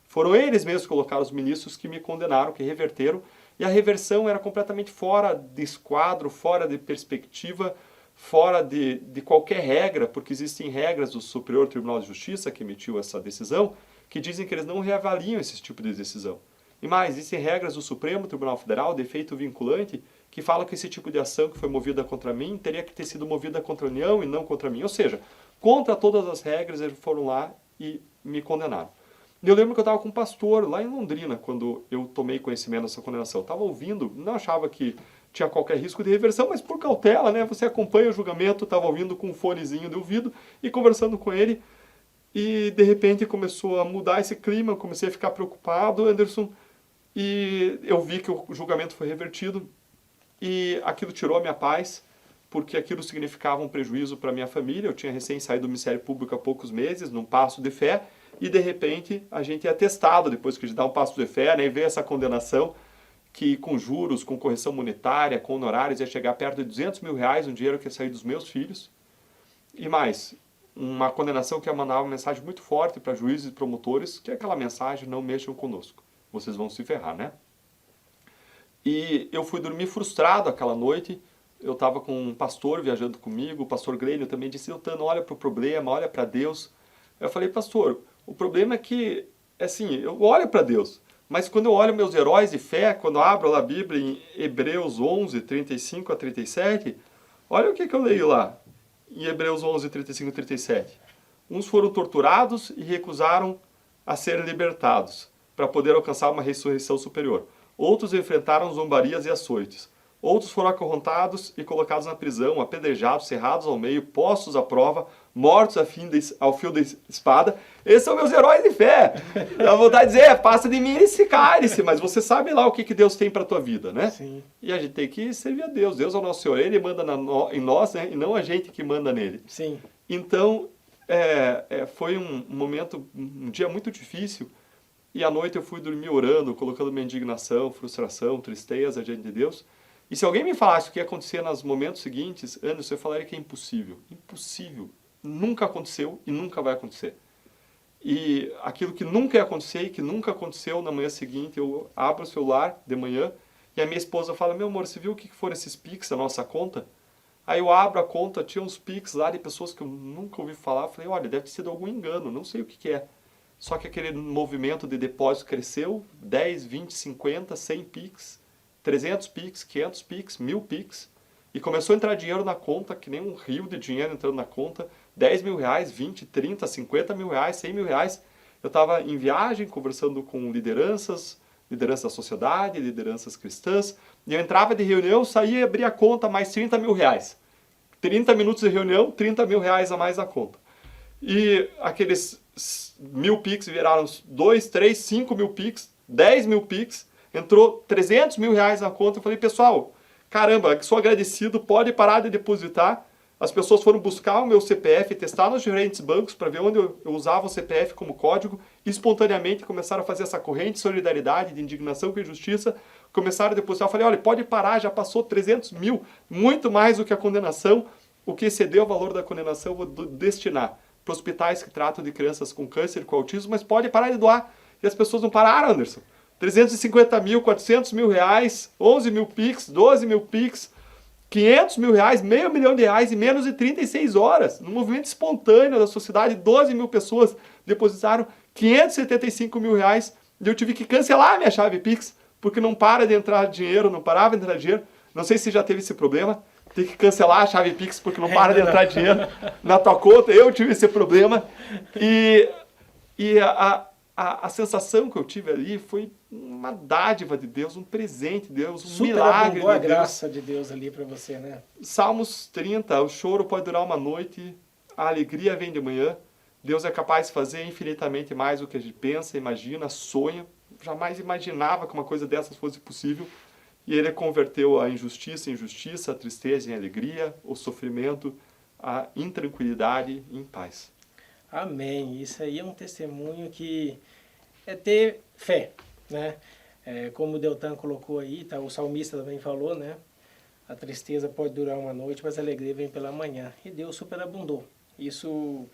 Foram eles mesmos que colocaram os ministros que me condenaram, que reverteram, e a reversão era completamente fora de esquadro, fora de perspectiva, fora de qualquer regra, porque existem regras do Superior Tribunal de Justiça, que emitiu essa decisão, que dizem que eles não reavaliam esse tipo de decisão. E mais, existem regras do Supremo Tribunal Federal, de efeito vinculante, que falam que esse tipo de ação que foi movida contra mim teria que ter sido movida contra a União e não contra mim. Ou seja, contra todas as regras, eles foram lá e me condenaram. E eu lembro que eu estava com um pastor lá em Londrina, quando eu tomei conhecimento dessa condenação. Eu estava ouvindo, não achava que tinha qualquer risco de reversão, mas por cautela, né? Você acompanha o julgamento, estava ouvindo com um fonezinho de ouvido e conversando com ele. E, de repente, começou a mudar esse clima, eu comecei a ficar preocupado, Anderson, e eu vi que o julgamento foi revertido e aquilo tirou a minha paz, porque aquilo significava um prejuízo para a minha família. Eu tinha recém saído do Ministério Público há poucos meses, num passo de fé, e de repente a gente é testado depois que a gente dá um passo de fé, né, e vê essa condenação que com juros, com correção monetária, com honorários, ia chegar perto de R$200 mil, um dinheiro que ia sair dos meus filhos. E mais, uma condenação que ia mandar uma mensagem muito forte para juízes e promotores, que é aquela mensagem: não mexam conosco, vocês vão se ferrar, né? E eu fui dormir frustrado aquela noite. Eu estava com um pastor viajando comigo, o pastor Glênio também disse: Deltan, olha para o problema, olha para Deus. Eu falei: pastor, o problema é que, assim, eu olho para Deus, mas quando eu olho meus heróis de fé, quando eu abro lá a Bíblia em Hebreus 11, 35 a 37, olha o que eu leio lá, em Hebreus 11, 35 a 37. Uns foram torturados e recusaram a ser libertados, para poder alcançar uma ressurreição superior. Outros enfrentaram zombarias e açoites. Outros foram acorrentados e colocados na prisão, apedrejados, cerrados ao meio, postos à prova, mortos ao fio da espada. Esses são meus heróis de fé. Dá vontade de dizer: passa de mim esse cálice, mas você sabe lá o que Deus tem para a tua vida, né? Sim. E a gente tem que servir a Deus. Deus é o nosso Senhor, Ele manda em nós, né? E não a gente que manda nele. Sim. Então, foi um momento, um dia muito difícil. E à noite eu fui dormir orando, colocando minha indignação, frustração, tristeza diante de Deus. E se alguém me falasse o que ia acontecer nos momentos seguintes, Anderson, eu falaria que é impossível. Impossível. Nunca aconteceu e nunca vai acontecer. E aquilo que nunca ia acontecer e que nunca aconteceu, na manhã seguinte, eu abro o celular de manhã e a minha esposa fala: meu amor, você viu o que foram esses Pix, a nossa conta? Aí eu abro a conta, tinha uns Pix lá de pessoas que eu nunca ouvi falar. Falei: olha, deve ter sido algum engano, não sei o que é. Só que aquele movimento de depósito cresceu, 10, 20, 50, 100 Pix, 300 Pix, 500 Pix, 1000 Pix, e começou a entrar dinheiro na conta, que nem um rio de dinheiro entrando na conta, 10 mil reais, 20, 30, 50 mil reais, 100 mil reais. Eu estava em viagem, conversando com lideranças da sociedade, lideranças cristãs, e eu entrava de reunião, saía e abria a conta, mais 30 mil reais. 30 minutos de reunião, 30 mil reais a mais na conta. E aqueles 1000 Pix viraram 2, 3, 5 mil Pix, 10 mil Pix, entrou 300 mil reais na conta. Eu falei: pessoal, caramba, sou agradecido, pode parar de depositar. As pessoas foram buscar o meu CPF, testar nos diferentes bancos para ver onde eu usava o CPF como código, e espontaneamente começaram a fazer essa corrente de solidariedade, de indignação com injustiça, começaram a depositar. Eu falei: olha, pode parar, já passou 300 mil, muito mais do que a condenação. O que excedeu o valor da condenação eu vou destinar para hospitais que tratam de crianças com câncer, com autismo, mas pode parar de doar. E as pessoas não pararam, Anderson. 350 mil, 400 mil reais, 11 mil Pix, 12 mil Pix, 500 mil reais, R$500 mil em menos de 36 horas. No movimento espontâneo da sociedade, 12 mil pessoas depositaram 575 mil reais e eu tive que cancelar a minha chave Pix, porque não para de entrar dinheiro, não parava de entrar dinheiro. Não sei se já teve esse problema, tem que cancelar a chave Pix porque não para de entrar dinheiro na tua conta. Eu tive esse problema e a sensação que eu tive ali foi uma dádiva de Deus, um presente de Deus, um milagre de Deus. A graça de Deus ali para você, né? Salmos 30, o choro pode durar uma noite, a alegria vem de manhã. Deus é capaz de fazer infinitamente mais do que a gente pensa, imagina, sonha. Jamais imaginava que uma coisa dessas fosse possível. E Ele converteu a injustiça em justiça, a tristeza em alegria, o sofrimento, a intranquilidade em paz. Amém. Isso aí é um testemunho que é ter fé, né? Como o Deltan colocou aí, tá? O salmista também falou, né? A tristeza pode durar uma noite, mas a alegria vem pela manhã. E Deus superabundou. Isso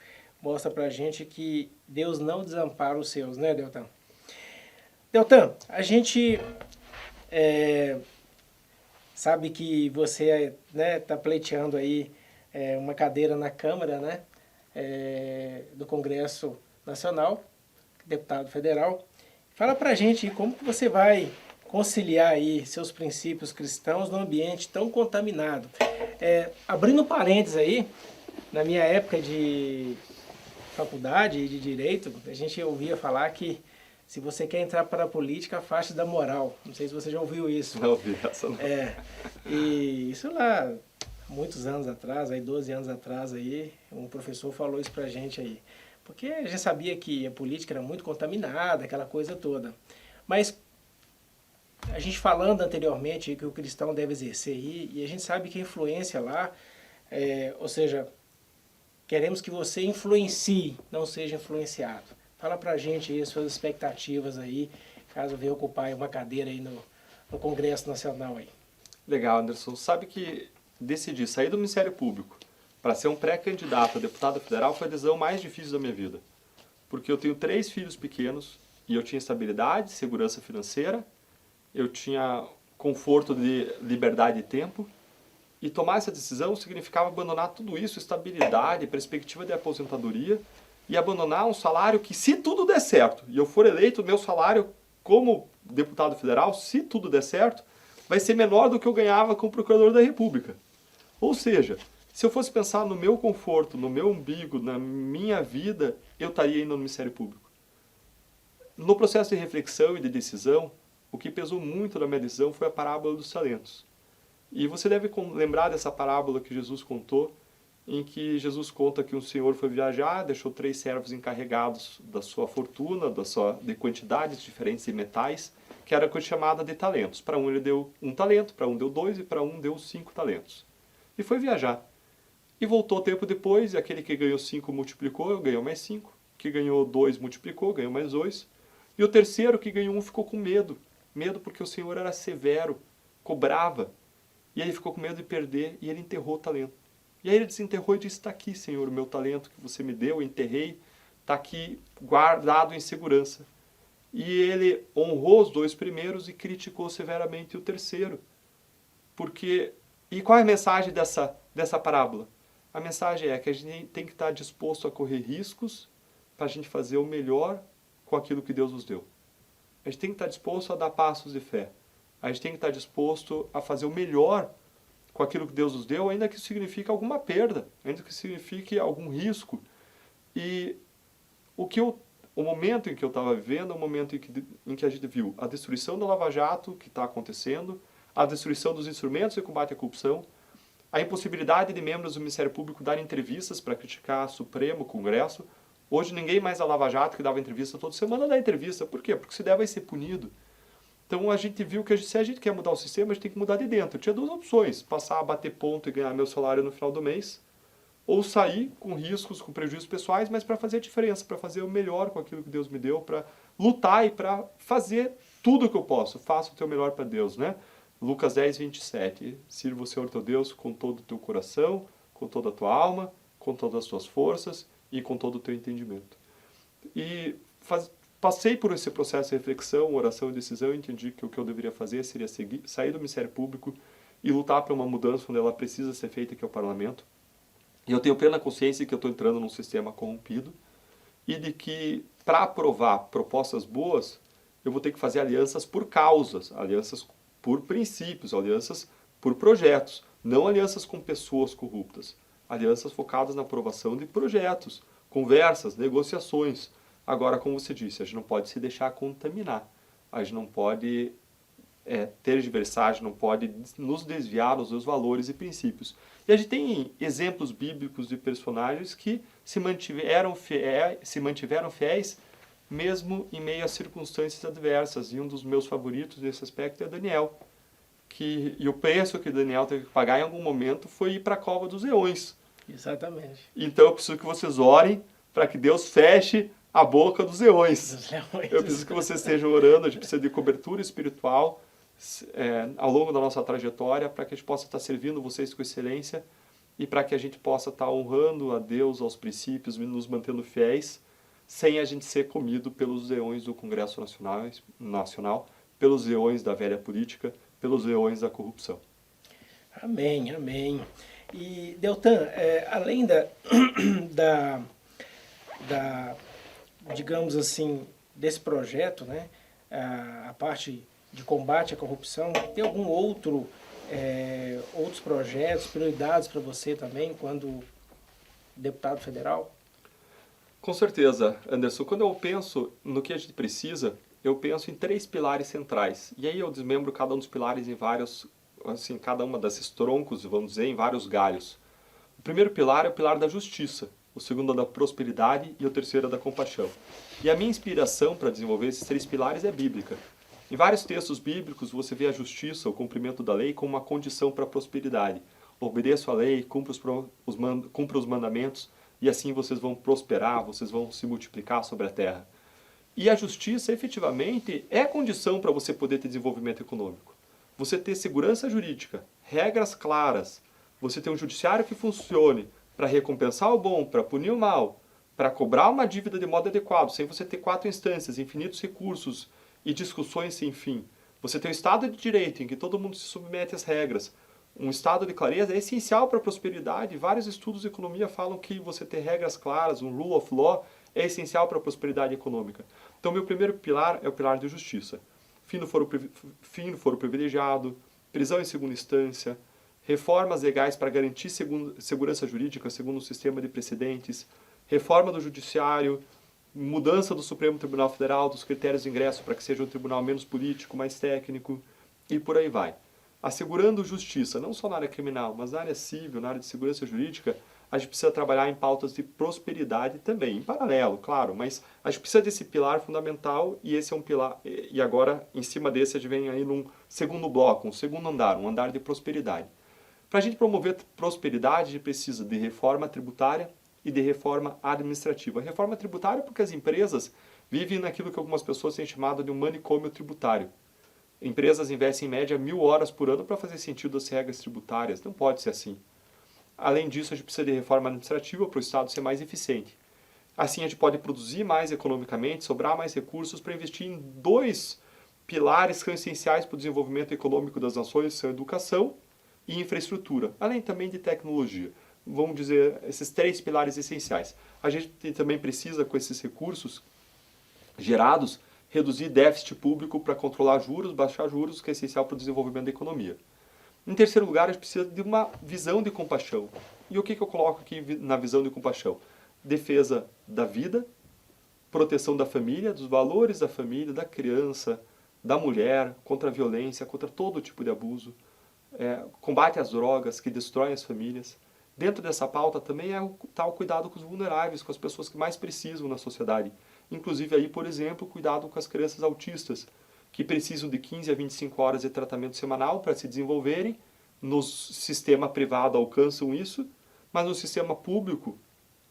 mostra pra gente que Deus não desampara os seus, né, Deltan? Deltan, a gente sabe que você, né, tá pleiteando aí uma cadeira na Câmara, né? Do Congresso Nacional, deputado federal. Fala pra gente como que você vai conciliar aí seus princípios cristãos num ambiente tão contaminado. Abrindo parênteses aí, na minha época de faculdade de Direito, a gente ouvia falar que se você quer entrar para a política, afaste da moral. Não sei se você já ouviu isso. Não ouvi essa não. E isso lá, muitos anos atrás, aí 12 anos atrás, aí, um professor falou isso pra gente aí. Porque a gente sabia que a política era muito contaminada, aquela coisa toda. Mas a gente falando anteriormente que o cristão deve exercer aí, e a gente sabe que a influência lá, ou seja, queremos que você influencie, não seja influenciado. Fala pra gente aí suas expectativas aí, caso venha ocupar uma cadeira aí no Congresso Nacional aí. Legal, Anderson. Sabe que decidir sair do Ministério Público para ser um pré-candidato a deputado federal foi a decisão mais difícil da minha vida. Porque eu tenho 3 filhos pequenos e eu tinha estabilidade, segurança financeira, eu tinha conforto de liberdade e tempo, e tomar essa decisão significava abandonar tudo isso, estabilidade, perspectiva de aposentadoria, e abandonar um salário que, se tudo der certo, e eu for eleito, meu salário como deputado federal, se tudo der certo, vai ser menor do que eu ganhava como procurador da República. Ou seja, se eu fosse pensar no meu conforto, no meu umbigo, na minha vida, eu estaria indo no Ministério Público. No processo de reflexão e de decisão, o que pesou muito na minha decisão foi a parábola dos talentos. E você deve lembrar dessa parábola que Jesus contou, em que Jesus conta que um senhor foi viajar, deixou 3 servos encarregados da sua fortuna, de quantidades diferentes de metais, que era a coisa chamada de talentos. Para um ele deu 1 talento, para um deu 2 e para um deu 5 talentos. E foi viajar. E voltou tempo depois, e aquele que ganhou 5 multiplicou, ganhou mais 5. Que ganhou 2 multiplicou, ganhou mais 2. E o terceiro, que ganhou 1, ficou com medo. Medo porque o senhor era severo, cobrava. E ele ficou com medo de perder e ele enterrou o talento. E aí ele desenterrou e disse, está aqui, Senhor, o meu talento que você me deu, eu enterrei, está aqui guardado em segurança. E ele honrou os 2 primeiros e criticou severamente o terceiro. E qual é a mensagem dessa parábola? A mensagem é que a gente tem que estar disposto a correr riscos para a gente fazer o melhor com aquilo que Deus nos deu. A gente tem que estar disposto a dar passos de fé. A gente tem que estar disposto a fazer o melhor com aquilo que Deus nos deu, ainda que isso signifique alguma perda, ainda que signifique algum risco. E o momento em que eu estava vivendo é o momento em que a gente viu a destruição da Lava Jato, que está acontecendo, a destruição dos instrumentos de combate à corrupção, a impossibilidade de membros do Ministério Público darem entrevistas para criticar Supremo, Congresso. Hoje ninguém mais da Lava Jato, que dava entrevista toda semana, dá entrevista. Por quê? Porque se der vai ser punido. Então a gente viu que se a gente quer mudar o sistema, a gente tem que mudar de dentro. Eu tinha 2 opções, passar a bater ponto e ganhar meu salário no final do mês, ou sair com riscos, com prejuízos pessoais, mas para fazer a diferença, para fazer o melhor com aquilo que Deus me deu, para lutar e para fazer tudo o que eu posso. Faça o teu melhor para Deus, né? Lucas 10, 27. Sirva o Senhor teu Deus com todo o teu coração, com toda a tua alma, com todas as tuas forças e com todo o teu entendimento. E passei por esse processo de reflexão, oração e decisão, e entendi que o que eu deveria fazer seria sair do Ministério Público e lutar por uma mudança onde ela precisa ser feita, que é o parlamento. E eu tenho plena consciência de que eu estou entrando num sistema corrompido e de que, para aprovar propostas boas, eu vou ter que fazer alianças por causas, alianças por princípios, alianças por projetos, não alianças com pessoas corruptas, alianças focadas na aprovação de projetos, conversas, negociações. Agora, como você disse, a gente não pode se deixar contaminar, a gente não pode tergiversar, a gente não pode nos desviar dos seus valores e princípios. E a gente tem exemplos bíblicos de personagens que se mantiveram fiéis mesmo em meio a circunstâncias adversas. E um dos meus favoritos nesse aspecto é Daniel. E o preço que Daniel teve que pagar em algum momento foi ir para a cova dos leões. Exatamente. Então eu preciso que vocês orem para que Deus feche a boca dos leões. Eu preciso que vocês estejam orando, a gente precisa de cobertura espiritual ao longo da nossa trajetória, para que a gente possa estar servindo vocês com excelência e para que a gente possa estar honrando a Deus, aos princípios, nos mantendo fiéis, sem a gente ser comido pelos leões do Congresso Nacional, pelos leões da velha política, pelos leões da corrupção. Amém, amém. E, Deltan, além digamos assim, desse projeto, né, a parte de combate à corrupção, tem algum outros projetos, prioridades para você também, quando deputado federal? Com certeza, Anderson. Quando eu penso no que a gente precisa, eu penso em 3 pilares centrais. E aí eu desmembro cada um dos pilares em vários, assim, cada uma desses troncos, vamos dizer, em vários galhos. O primeiro pilar é o pilar da justiça, o segundo é da prosperidade e o terceiro é da compaixão. E a minha inspiração para desenvolver esses 3 pilares é bíblica. Em vários textos bíblicos você vê a justiça, o cumprimento da lei, como uma condição para a prosperidade. Obedeça a lei, cumpra os mandamentos, e assim vocês vão prosperar, vocês vão se multiplicar sobre a terra. E a justiça, efetivamente, é condição para você poder ter desenvolvimento econômico. Você ter segurança jurídica, regras claras, você ter um judiciário que funcione para recompensar o bom, para punir o mal, para cobrar uma dívida de modo adequado, sem você ter 4 instâncias, infinitos recursos e discussões sem fim. Você ter um Estado de Direito em que todo mundo se submete às regras. Um estado de clareza é essencial para a prosperidade. Vários estudos de economia falam que você ter regras claras, um rule of law, é essencial para a prosperidade econômica. Então, meu primeiro pilar é o pilar de justiça. Fim no foro privilegiado, prisão em segunda instância, reformas legais para garantir segurança jurídica segundo o sistema de precedentes, reforma do judiciário, mudança do Supremo Tribunal Federal, dos critérios de ingresso para que seja um tribunal menos político, mais técnico, e por aí vai. Assegurando justiça, não só na área criminal, mas na área civil, na área de segurança jurídica, a gente precisa trabalhar em pautas de prosperidade também, em paralelo, claro, mas a gente precisa desse pilar fundamental e esse é um pilar, e agora em cima desse a gente vem aí num segundo bloco, um segundo andar, um andar de prosperidade. Para a gente promover prosperidade, a gente precisa de reforma tributária e de reforma administrativa. Reforma tributária porque as empresas vivem naquilo que algumas pessoas têm chamado de um manicômio tributário. Empresas investem em média 1.000 horas por ano para fazer sentido as regras tributárias. Não pode ser assim. Além disso, a gente precisa de reforma administrativa para o Estado ser mais eficiente. Assim, a gente pode produzir mais economicamente, sobrar mais recursos para investir em 2 pilares que são essenciais para o desenvolvimento econômico das nações, são educação e infraestrutura, além também de tecnologia. Vamos dizer, esses 3 pilares essenciais. A gente também precisa, com esses recursos gerados, reduzir déficit público para controlar juros, baixar juros, que é essencial para o desenvolvimento da economia. Em terceiro lugar, a gente precisa de uma visão de compaixão. E o que eu coloco aqui na visão de compaixão? Defesa da vida, proteção da família, dos valores da família, da criança, da mulher, contra a violência, contra todo tipo de abuso, combate às drogas que destroem as famílias. Dentro dessa pauta também está o cuidado com os vulneráveis, com as pessoas que mais precisam na sociedade. Inclusive aí, por exemplo, cuidado com as crianças autistas, que precisam de 15 a 25 horas de tratamento semanal para se desenvolverem. No sistema privado alcançam isso, mas no sistema público,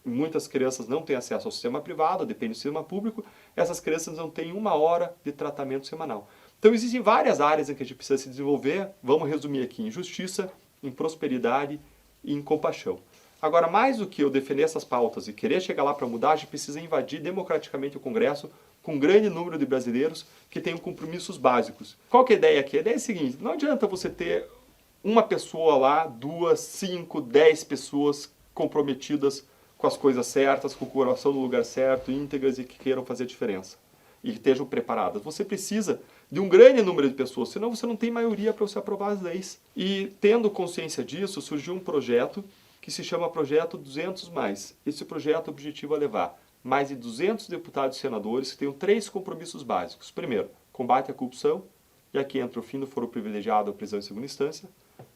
muitas crianças não têm acesso ao sistema privado, depende do sistema público, essas crianças não têm 1 hora de tratamento semanal. Então existem várias áreas em que a gente precisa se desenvolver, vamos resumir aqui, em justiça, em prosperidade e em compaixão. Agora, mais do que eu defender essas pautas e querer chegar lá para mudar, a gente precisa invadir democraticamente o Congresso com um grande número de brasileiros que tenham compromissos básicos. Qual que é a ideia aqui? A ideia é a seguinte, não adianta você ter uma pessoa lá, 2, 5, 10 pessoas comprometidas com as coisas certas, com o coração no lugar certo, íntegras e que queiram fazer diferença e que estejam preparadas. Você precisa de um grande número de pessoas, senão você não tem maioria para você aprovar as leis. E tendo consciência disso, surgiu um projeto que se chama Projeto 200+. Esse projeto, o objetivo é levar mais de 200 deputados e senadores que tenham 3 compromissos básicos. Primeiro, combate à corrupção, e aqui entra o fim do foro privilegiado ou prisão em segunda instância.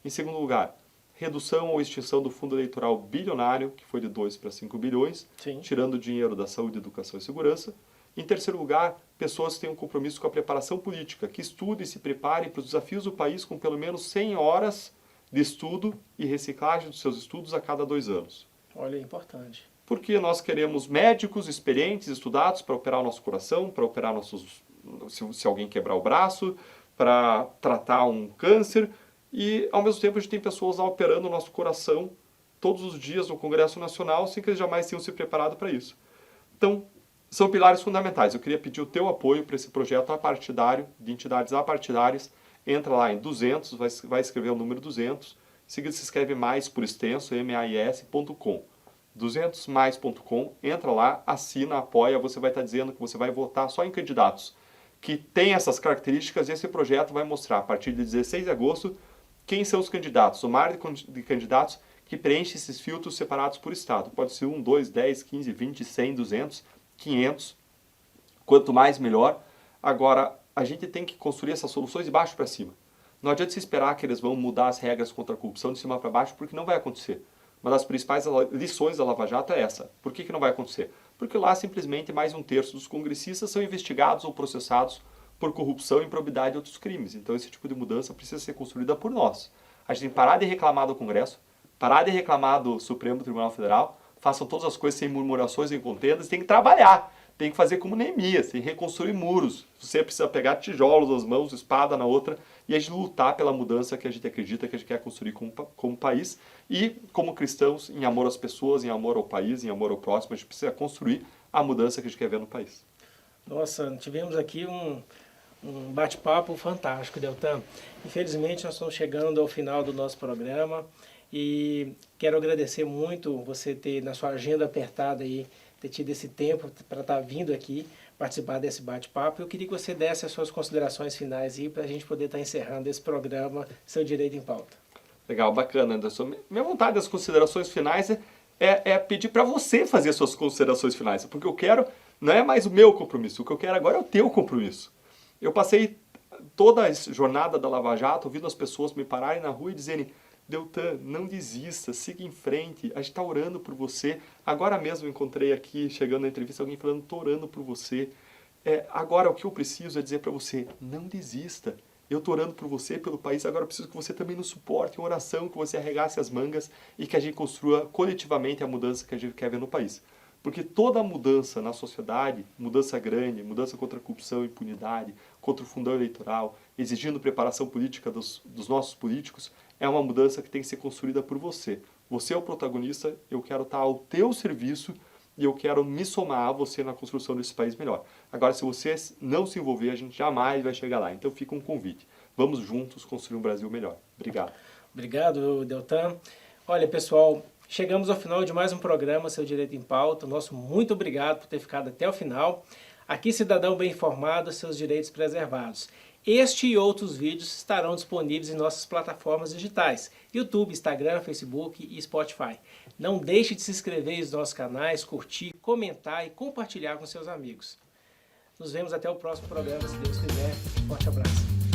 Em segundo lugar, redução ou extinção do fundo eleitoral bilionário, que foi de 2 para 5 bilhões, Sim. tirando dinheiro da saúde, educação e segurança. Em terceiro lugar, pessoas que têm um compromisso com a preparação política, que estudem e se preparem para os desafios do país com pelo menos 100 horas de estudo e reciclagem dos seus estudos a cada 2 anos. Olha, é importante. Porque nós queremos médicos experientes, estudados para operar o nosso coração, para operar se alguém quebrar o braço, para tratar um câncer, e ao mesmo tempo a gente tem pessoas lá operando o nosso coração todos os dias no Congresso Nacional, sem que eles jamais tenham se preparado para isso. Então, são pilares fundamentais. Eu queria pedir o teu apoio para esse projeto apartidário, de entidades apartidárias. Entra lá em 200, vai escrever o número 200, em seguida se escreve mais por extenso, mais.com. 200mais.com, entra lá, assina, apoia, você vai estar dizendo que você vai votar só em candidatos que têm essas características, e esse projeto vai mostrar, a partir de 16 de agosto, quem são os candidatos, o mar de candidatos que preenche esses filtros separados por estado. Pode ser 1, 2, 10, 15, 20, 100, 200, 500. Quanto mais, melhor. Agora, a gente tem que construir essas soluções de baixo para cima. Não adianta se esperar que eles vão mudar as regras contra a corrupção de cima para baixo, porque não vai acontecer. Uma das principais lições da Lava Jato é essa. Por que não vai acontecer? Porque lá simplesmente mais 1/3 dos congressistas são investigados ou processados por corrupção, improbidade e outros crimes. Então esse tipo de mudança precisa ser construída por nós. A gente tem que parar de reclamar do Congresso, parar de reclamar do Supremo Tribunal Federal, façam todas as coisas sem murmurações, sem contendas, tem que trabalhar. Tem que fazer como Neemias, tem que reconstruir muros. Você precisa pegar tijolos nas mãos, espada na outra, e a gente lutar pela mudança que a gente acredita que a gente quer construir como país. E, como cristãos, em amor às pessoas, em amor ao país, em amor ao próximo, a gente precisa construir a mudança que a gente quer ver no país. Nossa, tivemos aqui um bate-papo fantástico, Deltan. Infelizmente, nós estamos chegando ao final do nosso programa e quero agradecer muito você ter, na sua agenda apertada aí, ter tido esse tempo para estar vindo aqui participar desse bate-papo. Eu queria que você desse as suas considerações finais aí para a gente poder estar encerrando esse programa Seu Direito em Pauta. Legal, bacana, Anderson. Minha vontade das considerações finais é pedir para você fazer as suas considerações finais, porque eu quero, não é mais o meu compromisso, o que eu quero agora é o teu compromisso. Eu passei toda a jornada da Lava Jato ouvindo as pessoas me pararem na rua e dizerem: Deltan, não desista, siga em frente, a gente está orando por você. Agora mesmo eu encontrei aqui, chegando na entrevista, alguém falando: estou orando por você. Agora o que eu preciso é dizer para você: não desista. Eu estou orando por você, pelo país, agora eu preciso que você também nos suporte em oração, que você arregace as mangas e que a gente construa coletivamente a mudança que a gente quer ver no país. Porque toda mudança na sociedade, mudança grande, mudança contra a corrupção e impunidade, contra o fundão eleitoral, exigindo preparação política dos nossos políticos, é uma mudança que tem que ser construída por você. Você é o protagonista, eu quero estar ao teu serviço e eu quero me somar a você na construção desse país melhor. Agora, se você não se envolver, a gente jamais vai chegar lá. Então fica um convite. Vamos juntos construir um Brasil melhor. Obrigado. Obrigado, Deltan. Olha, pessoal, chegamos ao final de mais um programa Seu Direito em Pauta. Nosso muito obrigado por ter ficado até o final. Aqui, cidadão bem informado, seus direitos preservados. Este e outros vídeos estarão disponíveis em nossas plataformas digitais: YouTube, Instagram, Facebook e Spotify. Não deixe de se inscrever nos nossos canais, curtir, comentar e compartilhar com seus amigos. Nos vemos até o próximo programa, se Deus quiser. Forte abraço.